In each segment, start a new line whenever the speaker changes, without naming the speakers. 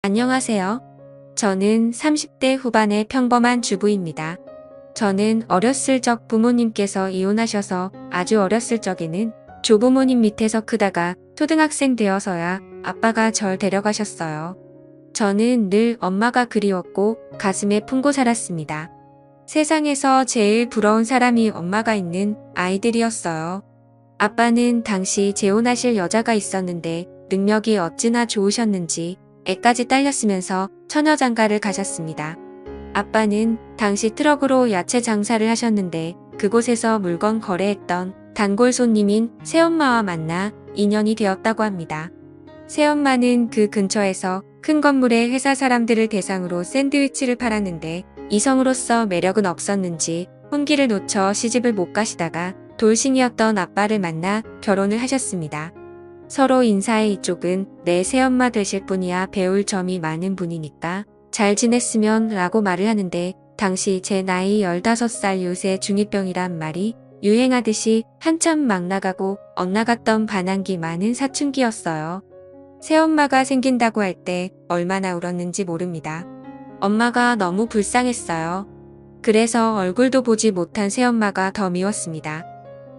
안녕하세요. 저는 30대 후반의 평범한 주부입니다. 저는 어렸을 적 부모님께서 이혼하셔서 아주 어렸을 적에는 조부모님 밑에서 크다가 초등학생 되어서야 아빠가 절 데려가셨어요. 저는 늘 엄마가 그리웠고 가슴에 품고 자랐습니다. 세상에서 제일 부러운 사람이 엄마가 있는 아이들이었어요. 아빠는 당시 재혼하실 여자가 있었는데 능력이 어찌나 좋으셨는지 애까지 딸렸으면서 처녀장가를 가셨습니다. 아빠는 당시 트럭으로 야채 장사를 하셨는데 그곳에서 물건 거래했던 단골 손님인 새엄마와 만나 인연이 되었다고 합니다. 새엄마는 그 근처에서 큰 건물의 회사 사람들을 대상으로 샌드위치를 팔았는데 이성으로서 매력은 없었는지 혼기를 놓쳐 시집을 못 가시다가 돌싱이었던 아빠를 만나 결혼을 하셨습니다. 서로 인사해 이쪽은 내 새엄마 되실 분이야 배울 점이 많은 분이니까 잘 지냈으면 라고 말을 하는데 당시 제 나이 15살 요새 중2병이란 말이 유행하듯이 한참 막 나가고 엇나갔던 반항기 많은 사춘기였어요. 새엄마가 생긴다고 할 때 얼마나 울었는지 모릅니다. 엄마가 너무 불쌍했어요. 그래서 얼굴도 보지 못한 새엄마가 더 미웠습니다.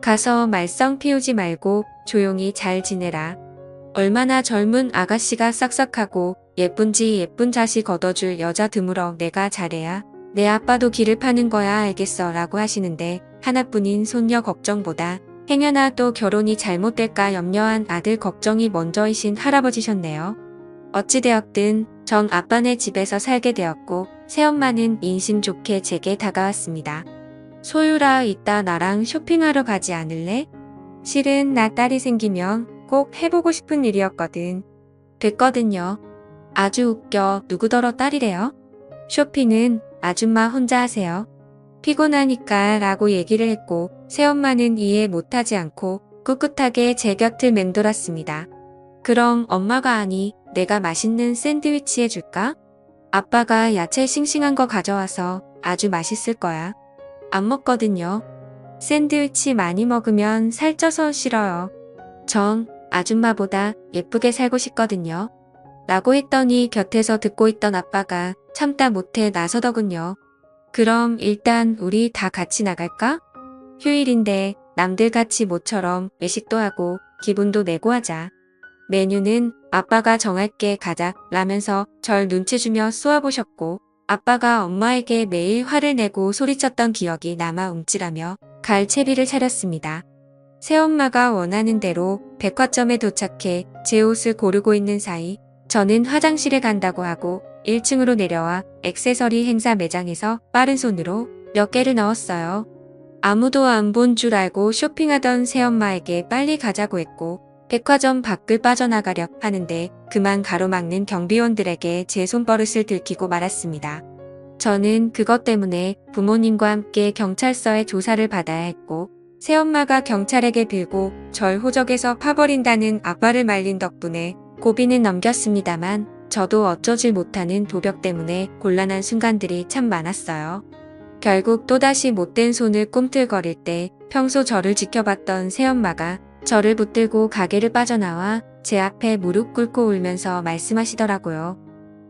가서 말썽 피우지 말고 조용히 잘 지내라. 얼마나 젊은 아가씨가 싹싹하고 예쁜지 예쁜 자식 얻어줄 여자 드물어 내가 잘해야 내 아빠도 길을 파는 거야 알겠어 라고 하시는데 하나뿐인 손녀 걱정보다 행여나 또 결혼이 잘못될까 염려한 아들 걱정이 먼저이신 할아버지셨네요. 어찌되었든 전 아빠네 집에서 살게 되었고 새엄마는 인심 좋게 제게 다가왔습니다. 소율아, 이따 나랑 쇼핑하러 가지 않을래? 실은 나 딸이 생기면 꼭 해보고 싶은 일이었거든. 됐거든요. 아주 웃겨. 누구더러 딸이래요? 쇼핑은 아줌마 혼자 하세요. 피곤하니까 라고 얘기를 했고 새엄마는 이해 못하지 않고 꿋꿋하게 제 곁을 맴돌았습니다. 그럼 엄마가 아니 내가 맛있는 샌드위치 해줄까? 아빠가 야채 싱싱한 거 가져와서 아주 맛있을 거야. 안 먹거든요. 샌드위치 많이 먹으면 살쪄서 싫어요. 전 아줌마보다 예쁘게 살고 싶거든요. 라고 했더니 곁에서 듣고 있던 아빠가 참다 못해 나서더군요. 그럼 일단 우리 다 같이 나갈까? 휴일인데 남들같이 모처럼 외식도 하고 기분도 내고 하자. 메뉴는 아빠가 정할게 가자 라면서 절 눈치 주며 쏘아보셨고 아빠가 엄마에게 매일 화를 내고 소리쳤던 기억이 남아 움찔하며 갈 채비를 차렸습니다. 새엄마가 원하는 대로 백화점에 도착해 제 옷을 고르고 있는 사이 저는 화장실에 간다고 하고 1층으로 내려와 액세서리 행사 매장에서 빠른 손으로 몇 개를 넣었어요. 아무도 안 본 줄 알고 쇼핑하던 새엄마에게 빨리 가자고 했고 백화점 밖을 빠져나가려 하는데 그만 가로막는 경비원들에게 제 손버릇을 들키고 말았습니다. 저는 그것 때문에 부모님과 함께 경찰서에 조사를 받아야 했고 새엄마가 경찰에게 들고 절 호적에서 파버린다는 아빠를 말린 덕분에 고비는 넘겼습니다만 저도 어쩌지 못하는 도벽 때문에 곤란한 순간들이 참 많았어요. 결국 또다시 못된 손을 꿈틀거릴 때 평소 저를 지켜봤던 새엄마가 저를 붙들고 가게를 빠져나와 제 앞에 무릎 꿇고 울면서 말씀하시더라고요.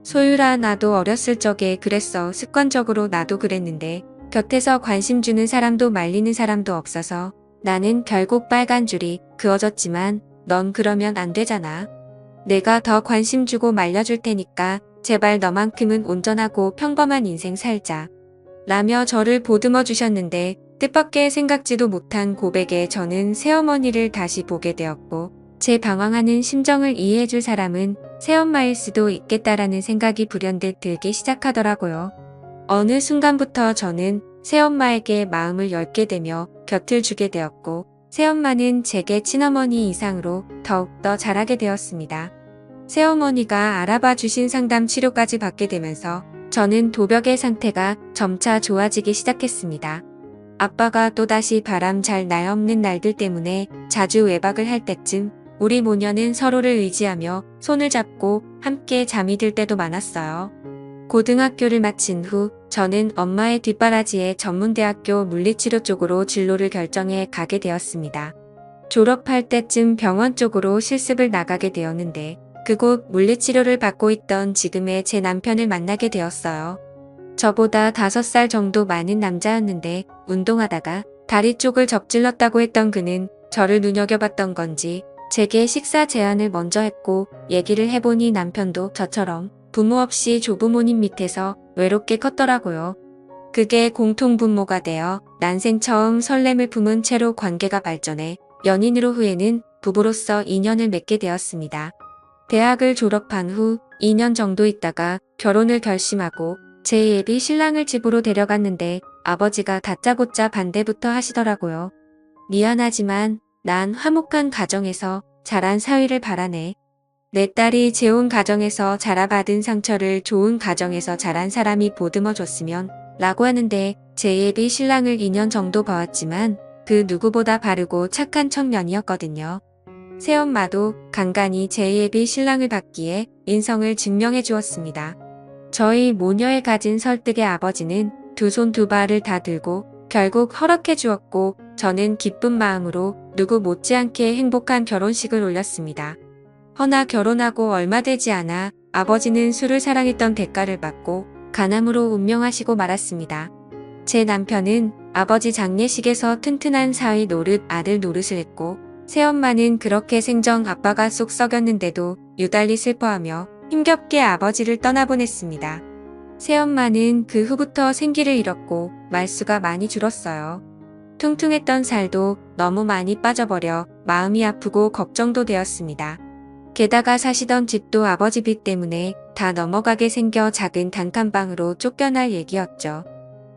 소율아, 나도 어렸을 적에 그랬어. 습관적으로 나도 그랬는데 곁에서 관심 주는 사람도 말리는 사람도 없어서 나는 결국 빨간 줄이 그어졌지만 넌 그러면 안 되잖아. 내가 더 관심 주고 말려줄 테니까 제발 너만큼은 온전하고 평범한 인생 살자. 라며 저를 보듬어 주셨는데 뜻밖의 생각지도 못한 고백에 저는 새어머니를 다시 보게 되었고 제 방황하는 심정을 이해해줄 사람은 새엄마일 수도 있겠다라는 생각이 불현듯 들기 시작하더라고요. 어느 순간부터 저는 새엄마에게 마음을 열게 되며 곁을 주게 되었고 새엄마는 제게 친어머니 이상으로 더욱더 잘하게 되었습니다. 새어머니가 알아봐 주신 상담 치료까지 받게 되면서 저는 도벽의 상태가 점차 좋아지기 시작했습니다. 아빠가 또다시 바람 잘 날 없는 날들 때문에 자주 외박을 할 때쯤 우리 모녀는 서로를 의지하며 손을 잡고 함께 잠이 들 때도 많았어요. 고등학교를 마친 후 저는 엄마의 뒷바라지에 전문대학교 물리치료 쪽으로 진로를 결정해 가게 되었습니다. 졸업할 때쯤 병원 쪽으로 실습을 나가게 되었는데 그곳 물리치료를 받고 있던 지금의 제 남편을 만나게 되었어요. 저보다 5살 정도 많은 남자였는데 운동하다가 다리 쪽을 접질렀다고 했던 그는 저를 눈여겨봤던 건지 제게 식사 제안을 먼저 했고 얘기를 해보니 남편도 저처럼 부모 없이 조부모님 밑에서 외롭게 컸더라고요. 그게 공통분모가 되어 난생 처음 설렘을 품은 채로 관계가 발전해 연인으로 후에는 부부로서 인연을 맺게 되었습니다. 대학을 졸업한 후 2년 정도 있다가 결혼을 결심하고 제 예비 신랑을 집으로 데려갔는데 아버지가 다짜고짜 반대부터 하시더라고요. 미안하지만 난 화목한 가정에서 자란 사위를 바라네. 내 딸이 재혼 가정에서 자라받은 상처를 좋은 가정에서 자란 사람이 보듬어 줬으면 라고 하는데 제 예비 신랑을 2년 정도 봐왔지만 그 누구보다 바르고 착한 청년이었거든요. 새엄마도 간간히 제 예비 신랑을 받기에 인성을 증명해 주었습니다. 저희 모녀에 가진 설득의 아버지는 두 손 두 발을 다 들고 결국 허락해 주었고 저는 기쁜 마음으로 누구 못지않게 행복한 결혼식을 올렸습니다. 허나 결혼하고 얼마 되지 않아 아버지는 술을 사랑했던 대가를 받고 간암으로 운명하시고 말았습니다. 제 남편은 아버지 장례식에서 튼튼한 사위 노릇 아들 노릇을 했고 새엄마는 그렇게 생전 아빠가 쏙 썩였는데도 유달리 슬퍼하며 힘겹게 아버지를 떠나보냈습니다. 새엄마는 그 후부터 생기를 잃었고 말수가 많이 줄었어요. 퉁퉁했던 살도 너무 많이 빠져버려 마음이 아프고 걱정도 되었습니다. 게다가 사시던 집도 아버지 빚 때문에 다 넘어가게 생겨 작은 단칸방으로 쫓겨날 얘기였죠.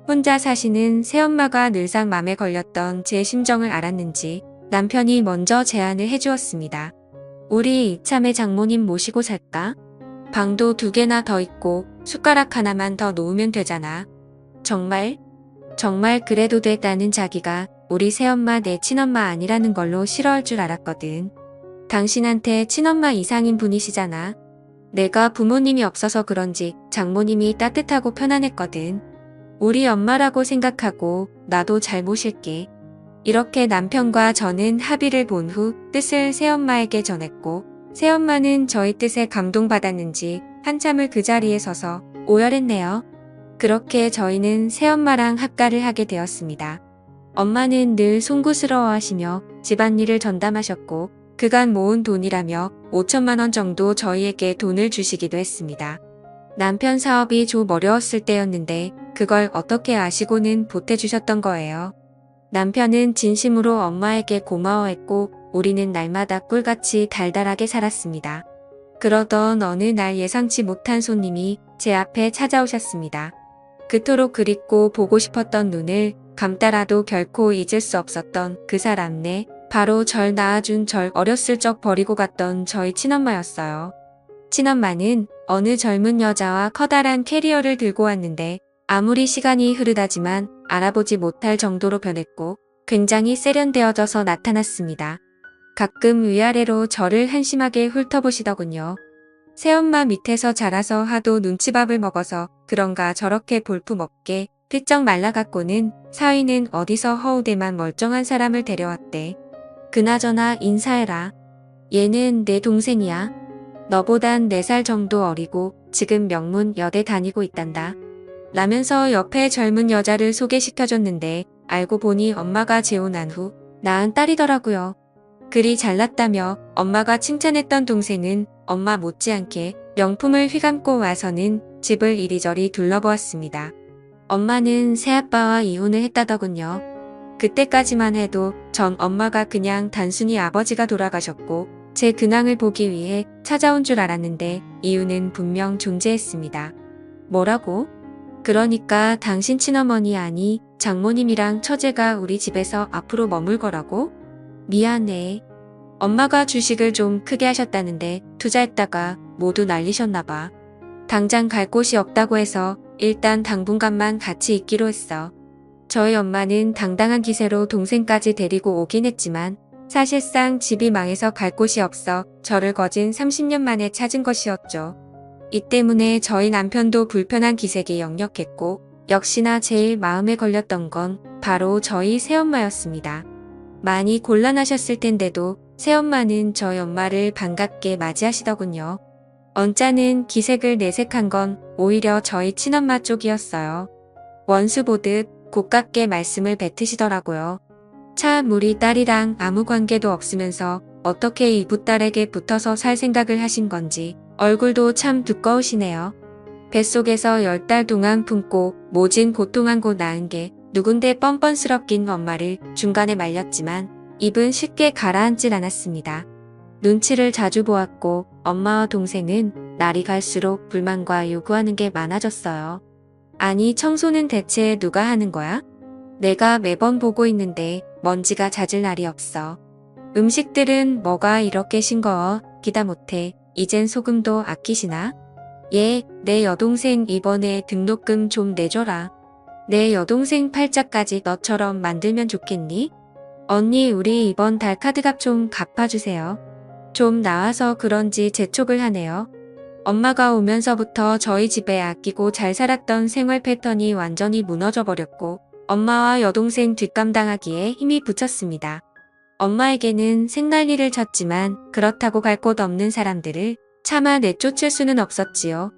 혼자 사시는 새엄마가 늘상 맘에 걸렸던 제 심정을 알았는지 남편이 먼저 제안을 해주었습니다. 우리 이참에 장모님 모시고 살까? 방도 2개나 더 있고 숟가락 하나만 더 놓으면 되잖아. 정말? 정말 그래도 돼. 나는 자기가 우리 새엄마 내 친엄마 아니라는 걸로 싫어할 줄 알았거든. 당신한테 친엄마 이상인 분이시잖아. 내가 부모님이 없어서 그런지 장모님이 따뜻하고 편안했거든. 우리 엄마라고 생각하고 나도 잘 모실게. 이렇게 남편과 저는 합의를 본 후 뜻을 새엄마에게 전했고 새엄마는 저희 뜻에 감동받았는지 한참을 그 자리에 서서 오열했네요. 그렇게 저희는 새엄마랑 합가를 하게 되었습니다. 엄마는 늘 송구스러워하시며 집안일을 전담하셨고 그간 모은 돈이라며 5천만 원 정도 저희에게 돈을 주시기도 했습니다. 남편 사업이 좀 어려웠을 때였는데 그걸 어떻게 아시고는 보태주셨던 거예요. 남편은 진심으로 엄마에게 고마워했고 우리는 날마다 꿀같이 달달하게 살았습니다. 그러던 어느 날 예상치 못한 손님이 제 앞에 찾아오셨습니다. 그토록 그립고 보고 싶었던 눈을 감따라도 결코 잊을 수 없었던 그 사람네, 바로 절 낳아준 절 어렸을 적 버리고 갔던 저희 친엄마였어요. 친엄마는 어느 젊은 여자와 커다란 캐리어를 들고 왔는데 아무리 시간이 흐르다지만 알아보지 못할 정도로 변했고 굉장히 세련되어져서 나타났습니다. 가끔 위아래로 저를 한심하게 훑어보시더군요. 새엄마 밑에서 자라서 하도 눈치밥을 먹어서 그런가 저렇게 볼품없게 삐쩍 말라갖고는 사위는 어디서 허우대만 멀쩡한 사람을 데려왔대. 그나저나 인사해라. 얘는 내 동생이야. 너보단 4살 정도 어리고 지금 명문 여대 다니고 있단다. 라면서 옆에 젊은 여자를 소개시켜줬는데 알고 보니 엄마가 재혼한 후 낳은 딸이더라고요. 그리 잘났다며 엄마가 칭찬했던 동생은 엄마 못지않게 명품을 휘감고 와서는 집을 이리저리 둘러보았습니다. 엄마는 새아빠와 이혼을 했다더군요. 그때까지만 해도 전 엄마가 그냥 단순히 아버지가 돌아가셨고 제 근황을 보기 위해 찾아온 줄 알았는데 이유는 분명 존재했습니다. 뭐라고? 그러니까 당신 친어머니 아니 장모님이랑 처제가 우리 집에서 앞으로 머물 거라고? 미안해. 엄마가 주식을 좀 크게 하셨다는데 투자했다가 모두 날리셨나봐. 당장 갈 곳이 없다고 해서 일단 당분간만 같이 있기로 했어. 저희 엄마는 당당한 기세로 동생까지 데리고 오긴 했지만 사실상 집이 망해서 갈 곳이 없어 저를 거진 30년 만에 찾은 것이었죠. 이 때문에 저희 남편도 불편한 기색이 역력했고 역시나 제일 마음에 걸렸던 건 바로 저희 새엄마였습니다. 많이 곤란하셨을 텐데도 새엄마는 저희 엄마를 반갑게 맞이하시더군요. 언짢은 기색을 내색한 건 오히려 저희 친엄마 쪽이었어요. 원수 보듯 고깝게 말씀을 뱉으시더라고요. 참 우리 딸이랑 아무 관계도 없으면서 어떻게 이붓딸에게 붙어서 살 생각을 하신 건지 얼굴도 참 두꺼우시네요. 뱃속에서 10달 동안 품고 모진 고통한 곳 낳은 게 누군데 뻔뻔스럽긴 엄마를 중간에 말렸지만 입은 쉽게 가라앉질 않았습니다. 눈치를 자주 보았고 엄마와 동생은 날이 갈수록 불만과 요구하는 게 많아졌어요. 아니 청소는 대체 누가 하는 거야? 내가 매번 보고 있는데 먼지가 잦을 날이 없어. 음식들은 뭐가 이렇게 싱거워 기다 못해 이젠 소금도 아끼시나? 예, 내 여동생 이번에 등록금 좀 내줘라. 내 여동생 팔자까지 너처럼 만들면 좋겠니? 언니 우리 이번 달 카드값 좀 갚아주세요. 좀 나와서 그런지 재촉을 하네요. 엄마가 오면서부터 저희 집에 아끼고 잘 살았던 생활 패턴이 완전히 무너져 버렸고 엄마와 여동생 뒷감당하기에 힘이 붙였습니다. 엄마에게는 생난리를 쳤지만 그렇다고 갈 곳 없는 사람들을 차마 내쫓을 수는 없었지요.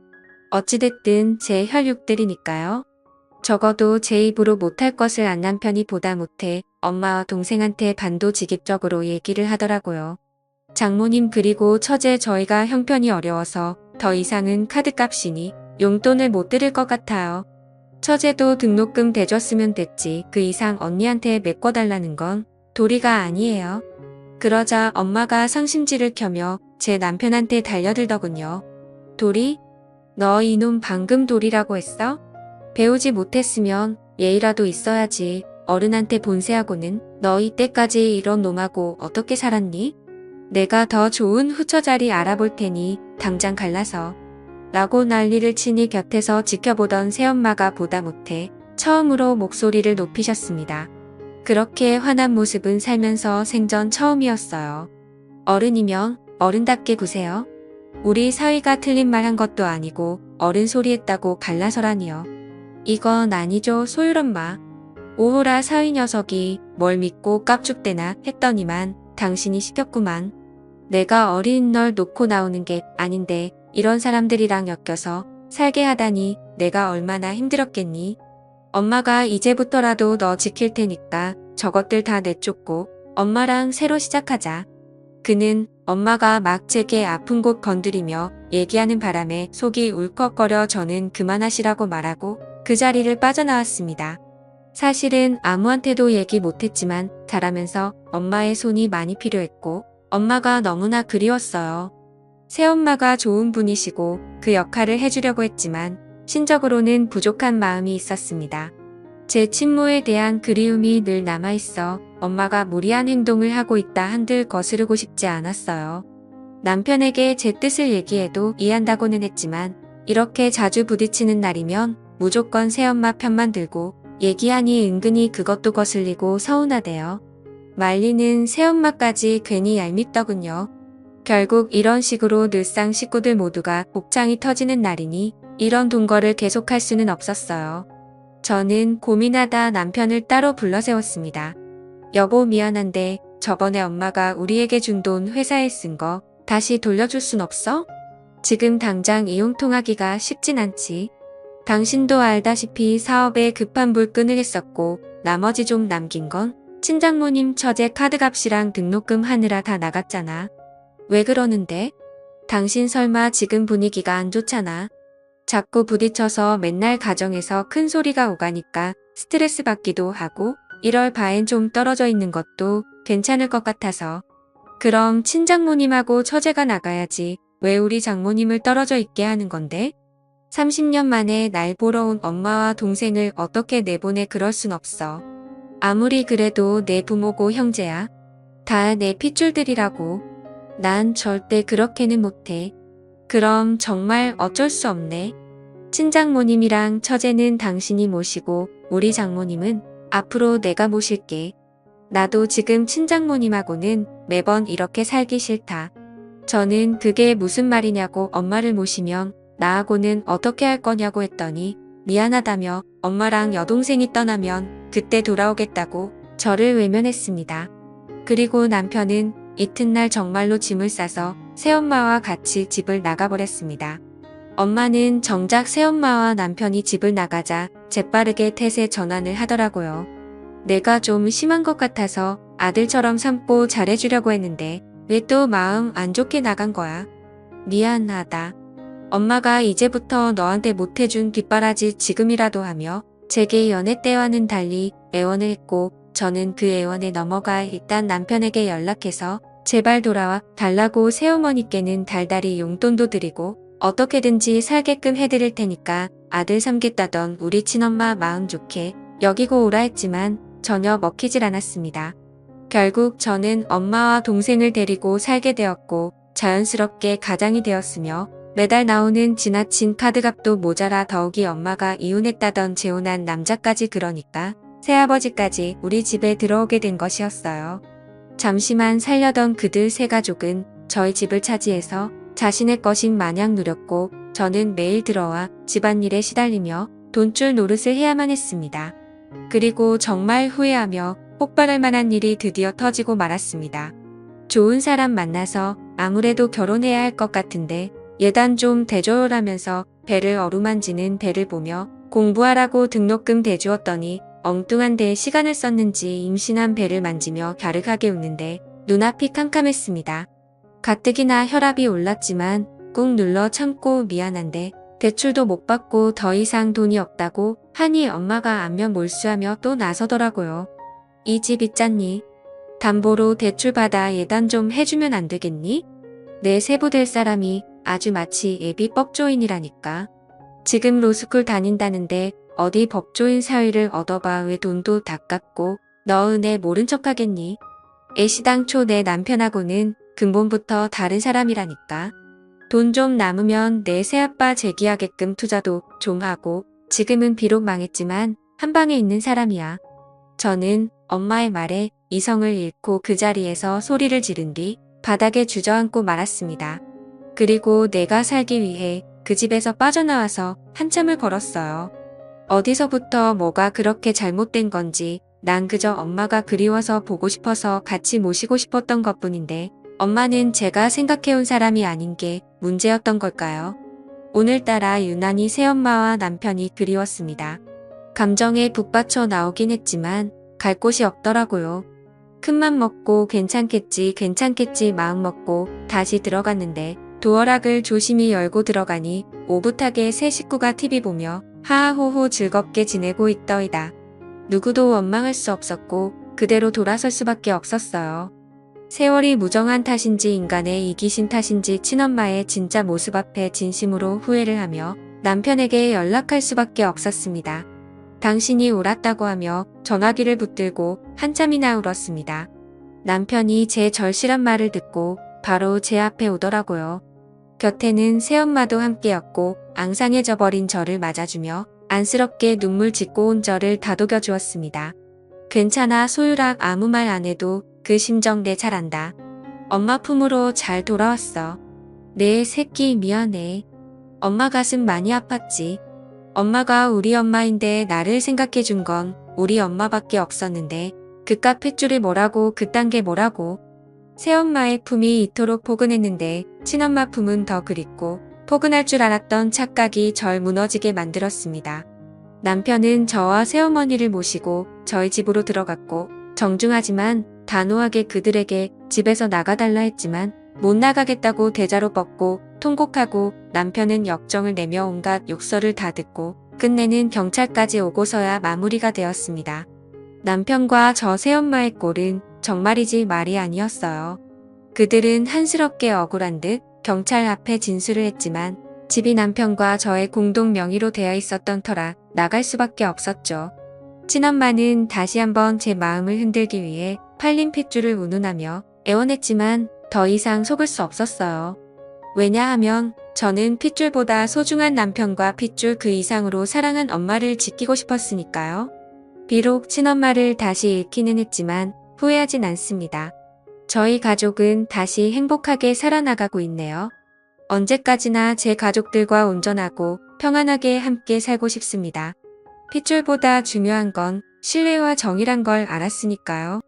어찌됐든 제 혈육들이니까요. 적어도 제 입으로 못할 것을 안 남편이 보다 못해 엄마와 동생한테 반도직입적으로 얘기를 하더라고요. 장모님 그리고 처제 저희가 형편이 어려워서 더 이상은 카드값이니 용돈을 못 드릴 것 같아요. 처제도 등록금 대줬으면 됐지 그 이상 언니한테 메꿔달라는 건 도리가 아니에요. 그러자 엄마가 상심지를 켜며 제 남편한테 달려들더군요. 도리? 너 이놈 방금 도리라고 했어? 배우지 못했으면 예의라도 있어야지. 어른한테 본세하고는 너 이때까지 이런 놈하고 어떻게 살았니? 내가 더 좋은 후처자리 알아볼 테니 당장 갈라서. 라고 난리를 치니 곁에서 지켜보던 새엄마가 보다 못해 처음으로 목소리를 높이셨습니다. 그렇게 화난 모습은 살면서 생전 처음이었어요. 어른이면 어른답게 구세요. 우리 사위가 틀린 말 한 것도 아니고 어른 소리 했다고 갈라서라니요. 이건 아니죠 소율엄마. 오호라 사위 녀석이 뭘 믿고 깝죽대나 했더니만 당신이 시켰구만. 내가 어린 널 놓고 나오는 게 아닌데 이런 사람들이랑 엮여서 살게 하다니 내가 얼마나 힘들었겠니. 엄마가 이제부터라도 너 지킬 테니까 저것들 다 내쫓고 엄마랑 새로 시작하자. 그는 엄마가 막 제게 아픈 곳 건드리며 얘기하는 바람에 속이 울컥거려 저는 그만하시라고 말하고 그 자리를 빠져나왔습니다. 사실은 아무한테도 얘기 못했지만 자라면서 엄마의 손이 많이 필요했고 엄마가 너무나 그리웠어요. 새엄마가 좋은 분이시고 그 역할을 해주려고 했지만 신적으로는 부족한 마음이 있었습니다. 제 친모에 대한 그리움이 늘 남아있어 엄마가 무리한 행동을 하고 있다 한들 거스르고 싶지 않았어요. 남편에게 제 뜻을 얘기해도 이해한다고는 했지만 이렇게 자주 부딪히는 날이면 무조건 새엄마 편만 들고 얘기하니 은근히 그것도 거슬리고 서운하대요. 말리는 새엄마까지 괜히 얄밉더군요. 결국 이런 식으로 늘상 식구들 모두가 곱창이 터지는 날이니 이런 동거를 계속할 수는 없었어요. 저는 고민하다 남편을 따로 불러 세웠습니다. 여보 미안한데 저번에 엄마가 우리에게 준 돈 회사에 쓴 거 다시 돌려줄 순 없어? 지금 당장 이용통하기가 쉽진 않지. 당신도 알다시피 사업에 급한 불끈을 했었고 나머지 좀 남긴 건 친장모님 처제 카드값이랑 등록금 하느라 다 나갔잖아. 왜 그러는데? 당신 설마 지금 분위기가 안 좋잖아. 자꾸 부딪혀서 맨날 가정에서 큰 소리가 오가니까 스트레스 받기도 하고 이럴 바엔 좀 떨어져 있는 것도 괜찮을 것 같아서. 그럼 친장모님하고 처제가 나가야지 왜 우리 장모님을 떨어져 있게 하는 건데? 30년 만에 날 보러 온 엄마와 동생을 어떻게 내보내 그럴 순 없어. 아무리 그래도 내 부모고 형제야. 다 내 핏줄들이라고. 난 절대 그렇게는 못해. 그럼 정말 어쩔 수 없네. 친장모님이랑 처제는 당신이 모시고 우리 장모님은 앞으로 내가 모실게. 나도 지금 친장모님하고는 매번 이렇게 살기 싫다. 저는 그게 무슨 말이냐고 엄마를 모시면 나하고는 어떻게 할 거냐고 했더니 미안하다며 엄마랑 여동생이 떠나면 그때 돌아오겠다고 저를 외면했습니다. 그리고 남편은 이튿날 정말로 짐을 싸서 새엄마와 같이 집을 나가버렸습니다. 엄마는 정작 새엄마와 남편이 집을 나가자 재빠르게 탓에 전환을 하더라고요. 내가 좀 심한 것 같아서 아들처럼 삼고 잘해주려고 했는데 왜 또 마음 안 좋게 나간 거야? 미안하다. 엄마가 이제부터 너한테 못해준 뒷바라지 지금이라도 하며 제게 연애 때와는 달리 애원을 했고 저는 그 애원에 넘어가 일단 남편에게 연락해서 제발 돌아와 달라고 새어머니께는 달달이 용돈도 드리고 어떻게든지 살게끔 해드릴 테니까 아들 삼겠다던 우리 친엄마 마음 좋게 여기고 오라 했지만 전혀 먹히질 않았습니다. 결국 저는 엄마와 동생을 데리고 살게 되었고 자연스럽게 가장이 되었으며 매달 나오는 지나친 카드값도 모자라 더욱이 엄마가 이혼했다던 재혼한 남자까지 그러니까 새아버지까지 우리 집에 들어오게 된 것이었어요. 잠시만 살려던 그들 세 가족은 저희 집을 차지해서 자신의 것인 마냥 누렸고 저는 매일 들어와 집안일에 시달리며 돈줄 노릇을 해야만 했습니다. 그리고 정말 후회하며 폭발할 만한 일이 드디어 터지고 말았습니다. 좋은 사람 만나서 아무래도 결혼해야 할 것 같은데 예단 좀 대줘라면서 배를 어루만지는 배를 보며 공부하라고 등록금 대주었더니 엉뚱한 데에 시간을 썼는지 임신한 배를 만지며 갸륵하게 웃는데 눈앞이 캄캄했습니다. 가뜩이나 혈압이 올랐지만 꾹 눌러 참고 미안한데 대출도 못 받고 더 이상 돈이 없다고 하니 엄마가 안면 몰수하며 또 나서더라고요. 이 집 있잖니. 담보로 대출 받아 예단 좀 해주면 안 되겠니? 내 세부 될 사람이 아주 마치 예비 법조인이라니까. 지금 로스쿨 다닌다는데 어디 법조인 사위를 얻어봐 왜 돈도 다 깎고 너 은혜 모른 척 하겠니? 애시당초 내 남편하고는 근본부터 다른 사람이라니까. 돈 좀 남으면 내 새아빠 재기하게끔 투자도 좀 하고 지금은 비록 망했지만 한 방에 있는 사람이야. 저는 엄마의 말에 이성을 잃고 그 자리에서 소리를 지른 뒤 바닥에 주저앉고 말았습니다. 그리고 내가 살기 위해 그 집에서 빠져나와서 한참을 걸었어요. 어디서부터 뭐가 그렇게 잘못된 건지 난 그저 엄마가 그리워서 보고 싶어서 같이 모시고 싶었던 것뿐인데 엄마는 제가 생각해온 사람이 아닌 게 문제였던 걸까요? 오늘따라 유난히 새엄마와 남편이 그리웠습니다. 감정에 북받쳐 나오긴 했지만 갈 곳이 없더라고요. 큰맘 먹고 괜찮겠지 마음 먹고 다시 들어갔는데 도어락을 조심히 열고 들어가니 오붓하게 새 식구가 TV 보며 하하호호 즐겁게 지내고 있더이다. 누구도 원망할 수 없었고 그대로 돌아설 수밖에 없었어요. 세월이 무정한 탓인지 인간의 이기심 탓인지 친엄마의 진짜 모습 앞에 진심으로 후회를 하며 남편에게 연락할 수밖에 없었습니다. 당신이 옳았다고 하며 전화기를 붙들고 한참이나 울었습니다. 남편이 제 절실한 말을 듣고 바로 제 앞에 오더라고요. 곁에는 새엄마도 함께였고 앙상해져 버린 저를 맞아주며 안쓰럽게 눈물 짓고 온 저를 다독여 주었습니다. 괜찮아 소유락 아무 말 안 해도 그 심정 내 잘 안다. 엄마 품으로 잘 돌아왔어. 내 새끼 미안해. 엄마 가슴 많이 아팠지. 엄마가 우리 엄마인데 나를 생각해 준 건 우리 엄마밖에 없었는데 그깟 핏줄이 뭐라고 그딴 게 뭐라고. 새엄마의 품이 이토록 포근했는데 친엄마 품은 더 그립고 포근할 줄 알았던 착각이 절 무너지게 만들었습니다. 남편은 저와 새어머니를 모시고 저희 집으로 들어갔고 정중하지만 단호하게 그들에게 집에서 나가달라 했지만 못 나가겠다고 대자로 뻗고 통곡하고 남편은 역정을 내며 온갖 욕설을 다 듣고 끝내는 경찰까지 오고서야 마무리가 되었습니다. 남편과 저 새엄마의 꼴은 정말이지 말이 아니었어요. 그들은 한스럽게 억울한 듯 경찰 앞에 진술을 했지만 집이 남편과 저의 공동 명의로 되어 있었던 터라 나갈 수밖에 없었죠. 친엄마는 다시 한번 제 마음을 흔들기 위해 팔린 핏줄을 운운하며 애원했지만 더 이상 속을 수 없었어요. 왜냐하면 저는 핏줄보다 소중한 남편과 핏줄 그 이상으로 사랑한 엄마를 지키고 싶었으니까요. 비록 친엄마를 다시 잃기는 했지만 후회하진 않습니다. 저희 가족은 다시 행복하게 살아나가고 있네요. 언제까지나 제 가족들과 온전하고 평안하게 함께 살고 싶습니다. 핏줄보다 중요한 건 신뢰와 정이란 걸 알았으니까요.